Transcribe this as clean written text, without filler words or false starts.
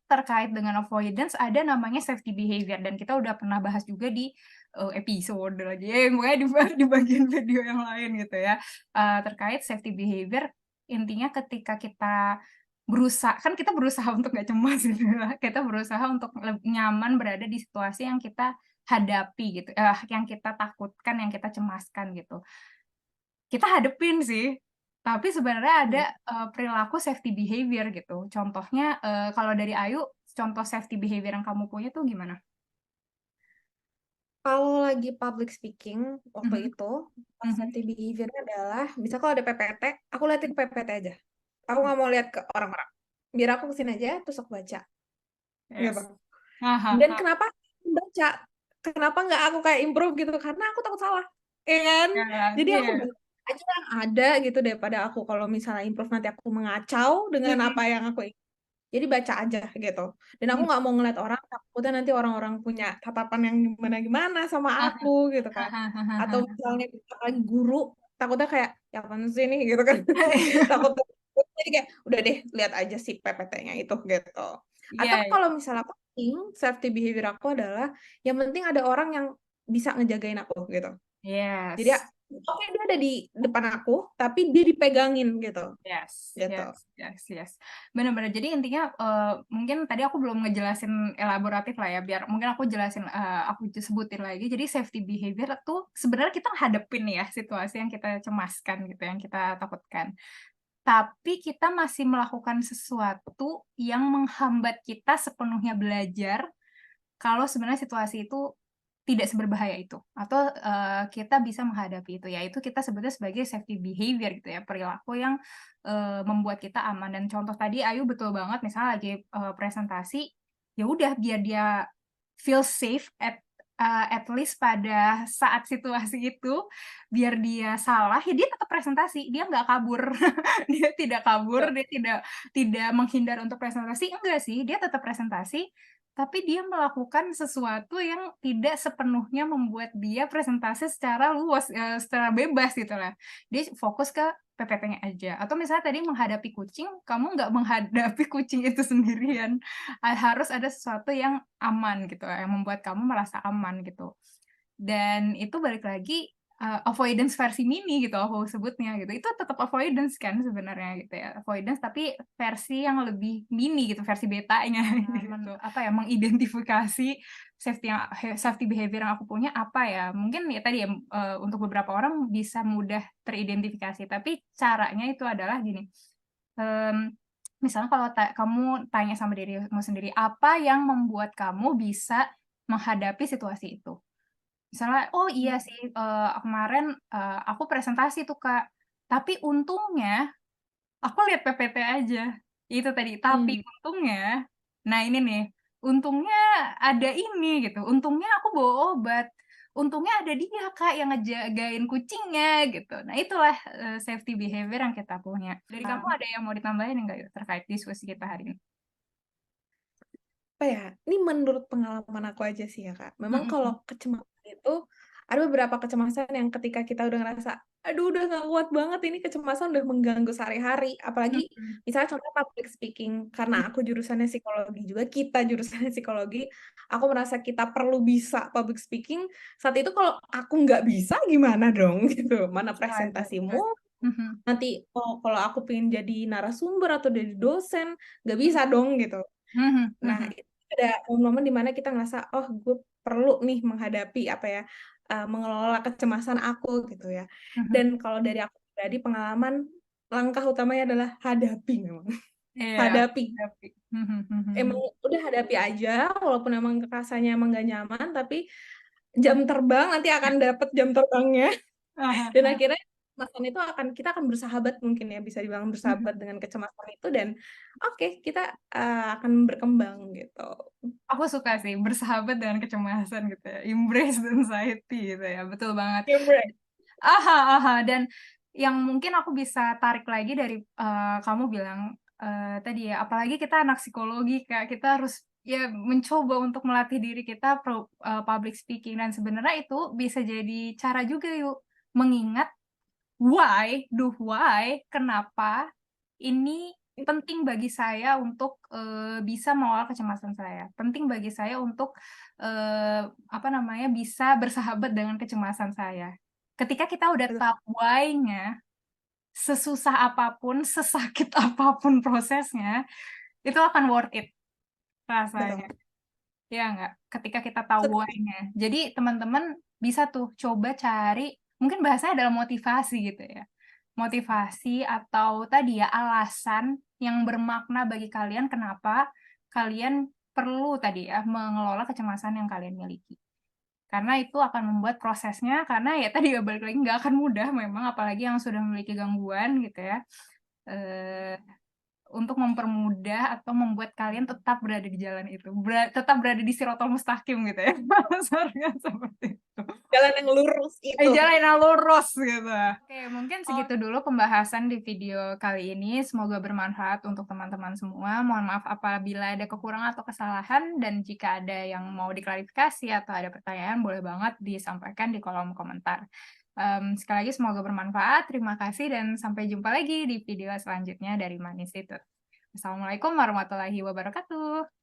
terkait dengan avoidance ada namanya safety behavior, dan kita udah pernah bahas juga di episode lagi, pokoknya di bagian video yang lain gitu ya, terkait safety behavior. Intinya ketika kita kan kita berusaha untuk nggak cemas gitu ya, kita berusaha untuk nyaman berada di situasi yang kita hadapi gitu, yang kita takutkan, yang kita cemaskan gitu. Kita hadepin sih, tapi sebenarnya ada, perilaku safety behavior gitu. Contohnya, kalau dari Ayu, contoh safety behavior yang kamu punya tuh gimana? Kalau lagi public speaking waktu Mhm, itu, mhm, safety behavior adalah, misal kalau ada PPT, aku liatin PPT aja. Aku nggak mau lihat ke orang-orang. Biar aku kesini aja, terus aku baca. Gitu. yes. Ah. Dan kenapa aku baca? Kenapa nggak aku kayak improve gitu? Karena aku takut salah. Iya kan? Ya kan? Jadi aku Iya. baca aja yang ada gitu, daripada aku kalau misalnya improve nanti aku mengacau dengan Mhm, apa yang aku. Jadi baca aja gitu. Dan aku mhm. nggak mau ngeliat orang, takutnya nanti orang-orang punya tatapan yang gimana-gimana sama aku gitu kan. Atau misalnya lagi guru, takutnya kayak, ya apaan sih nih gitu kan. Takut. Jadi kayak, udah deh, lihat aja si PPT-nya itu gitu. Iya, Atau iya. kalau misalnya penting, safety behavior aku adalah, yang penting ada orang yang bisa ngejagain aku gitu. Jadi Yes. oke dia ada di depan aku, tapi dia dipegangin gitu. Yes, Gitu. yes, yes, yes. Benar-benar. Jadi intinya, mungkin tadi aku belum ngejelasin elaboratif lah ya, biar mungkin aku jelasin, aku sebutin lagi. Jadi safety behavior tuh sebenarnya kita hadepin ya situasi yang kita cemaskan gitu, yang kita takutkan. Tapi kita masih melakukan sesuatu yang menghambat kita sepenuhnya belajar kalau sebenarnya situasi itu tidak seberbahaya itu, atau, kita bisa menghadapi itu, yaitu kita sebutnya sebagai safety behavior gitu ya, perilaku yang, membuat kita aman. Dan contoh tadi Ayu betul banget, misalnya lagi, presentasi, ya udah biar dia feel safe at least pada saat situasi itu, biar dia salah, ya dia tetap presentasi, dia nggak kabur, dia tidak kabur, dia tidak menghindar untuk presentasi, enggak sih, dia tetap presentasi, tapi dia melakukan sesuatu yang tidak sepenuhnya membuat dia presentasi secara luas, secara bebas gitulah. Dia fokus ke PPT-nya aja. Atau misalnya tadi menghadapi kucing, kamu nggak menghadapi kucing itu sendirian. Harus ada sesuatu yang aman gitu, yang membuat kamu merasa aman gitu. Dan itu balik lagi, avoidance versi mini gitu aku sebutnya gitu. Itu tetap avoidance kan sebenarnya gitu ya, avoidance tapi versi yang lebih mini gitu, versi betanya gitu. Apa ya, mengidentifikasi safety behavior yang aku punya apa ya, mungkin ya tadi ya, untuk beberapa orang bisa mudah teridentifikasi, tapi caranya itu adalah gini, mmm, misalnya kalau kamu tanya sama dirimu sendiri, apa yang membuat kamu bisa menghadapi situasi itu? Misalnya, "Oh iya sih, kemarin, aku presentasi tuh Kak, tapi untungnya aku lihat PPT aja." Itu tadi, tapi Hmm. untungnya, nah ini nih, untungnya ada ini gitu, untungnya aku bawa obat, untungnya ada dia Kak yang ngejagain kucingnya gitu. Nah itulah, safety behavior yang kita punya. Dari kamu ada yang mau ditambahin enggak yuk terkait diskusi kita hari ini? Apa ya, ini menurut pengalaman aku aja sih ya, Kak. Memang Mhm, kalau kecemasan itu, ada beberapa kecemasan yang ketika kita udah ngerasa, "Aduh udah nggak kuat banget ini kecemasan udah mengganggu sehari-hari." Apalagi mhm, misalnya contoh public speaking, karena aku jurusannya psikologi juga, kita jurusannya psikologi, aku merasa kita perlu bisa public speaking, saat itu kalau aku nggak bisa gimana dong gitu, mana waduh, presentasimu, mhm, nanti kalau aku pengen jadi narasumber atau jadi dosen, nggak bisa mhm, dong gitu. mhm, Nah, mhm, itu ada momen-momen di mana kita ngerasa, "Oh, gue perlu nih menghadapi, apa ya, mengelola kecemasan aku," gitu ya. mhm. Dan kalau dari aku pribadi pengalaman, langkah utamanya adalah hadapi memang, Iya, hadapi. tapi mhm, mhm, Emang mhm. udah hadapi aja, walaupun emang rasanya emang nggak nyaman, tapi jam terbang nanti akan dapet jam terbangnya. Dan akhirnya kecemasan itu kita akan bersahabat mungkin ya, bisa dibilang Mhm. bersahabat dengan kecemasan itu dan oke, kita, akan berkembang gitu. Aku suka sih bersahabat dengan kecemasan gitu ya, embrace the anxiety gitu ya, betul banget. Geprek. Dan yang mungkin aku bisa tarik lagi dari, kamu bilang, tadi ya, apalagi kita anak psikologi Kak, kita harus ya mencoba untuk melatih diri kita public speaking, dan sebenarnya itu bisa jadi cara juga yuk, mengingat why, kenapa ini penting bagi saya untuk bisa mengelola kecemasan saya. Penting bagi saya untuk bisa bersahabat dengan kecemasan saya. Ketika kita udah Betul, tahu why-nya, sesusah apapun, sesakit apapun prosesnya, itu akan worth it betul. rasanya. Ya nggak? Ketika kita tahu Setuju. why-nya. Jadi teman-teman bisa tuh coba cari, mungkin bahasanya adalah motivasi gitu ya. Motivasi atau tadi ya alasan yang bermakna bagi kalian kenapa kalian perlu tadi ya mengelola kecemasan yang kalian miliki. Karena itu akan membuat prosesnya, karena ya tadi ya balik lagi nggak akan mudah memang, apalagi yang sudah memiliki gangguan gitu ya. Eh, untuk mempermudah atau membuat kalian tetap berada di jalan itu, tetap berada di sirotol mustaqim gitu ya. Seharusnya seperti itu. Jalan yang lurus itu. Jalan yang lurus gitu. Oke, mungkin Oh, segitu dulu pembahasan di video kali ini. Semoga bermanfaat untuk teman-teman semua. Mohon maaf apabila ada kekurangan atau kesalahan, dan jika ada yang mau diklarifikasi atau ada pertanyaan, boleh banget disampaikan di kolom komentar. Sekali lagi semoga bermanfaat. Terima kasih dan sampai jumpa lagi di video selanjutnya dari Manis Institute. Assalamualaikum warahmatullahi wabarakatuh.